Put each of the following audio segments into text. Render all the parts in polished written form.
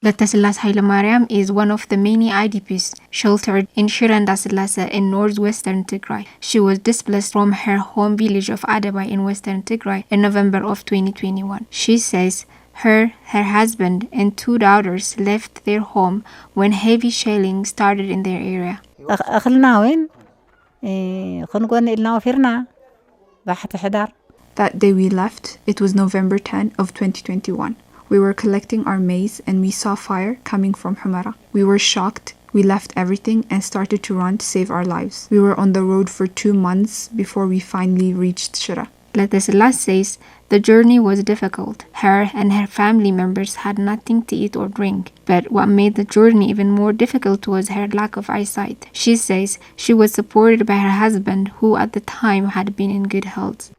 Latasillas Hailemariam is one of the many IDPs sheltered in Shira Ndasilasa in northwestern Tigray. She was displaced from her home village of Adabay in western Tigray in November of 2021. She says her husband, and 2 daughters left their home when heavy shelling started in their area. That day we left, it was November 10 of 2021. We were collecting our maize and we saw fire coming from Humara. We were shocked. We left everything and started to run to save our lives. We were on the road for 2 months before we finally reached Shira. Latasillas says the journey was difficult. Her and her family members had nothing to eat or drink, but what made the journey even more difficult was her lack of eyesight. She says she was supported by her husband, who at the time had been in good health.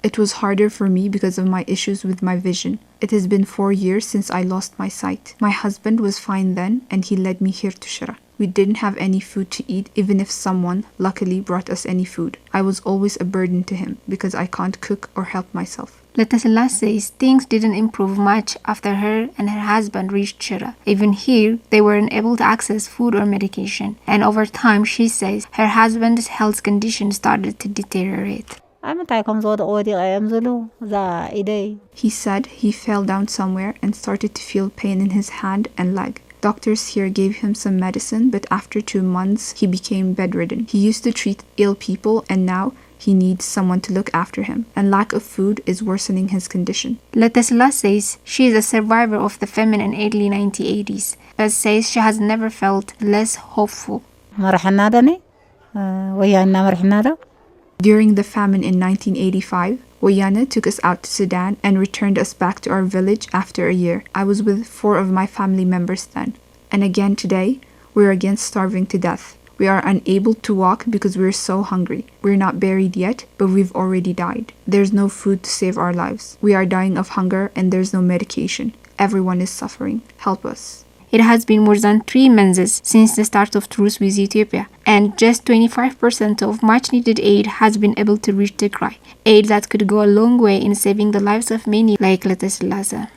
It was harder for me because of my issues with my vision. It has been 4 years since I lost my sight. My husband was fine then and he led me here to Shira. We didn't have any food to eat, even if someone, luckily, brought us any food. I was always a burden to him because I can't cook or help myself. Latasillas says things didn't improve much after her and her husband reached Shira. Even here, they weren't able to access food or medication. And over time, she says, her husband's health condition started to deteriorate. He said he fell down somewhere and started to feel pain in his hand and leg. Doctors here gave him some medicine, but after 2 months, he became bedridden. He used to treat ill people, and now he needs someone to look after him, and lack of food is worsening his condition. Latasillas says she is a survivor of the famine in early 1980s, but says she has never felt less hopeful. During the famine in 1985, Wayana took us out to Sudan and returned us back to our village after a year. I was with 4 of my family members then. And again today, we're again starving to death. We are unable to walk because we're so hungry. We're not buried yet, but we've already died. There's no food to save our lives. We are dying of hunger and there's no medication. Everyone is suffering. Help us. It has been more than 3 months since the start of truce with Ethiopia, and just 25% of much-needed aid has been able to reach Tigray, aid that could go a long way in saving the lives of many like Latasillas.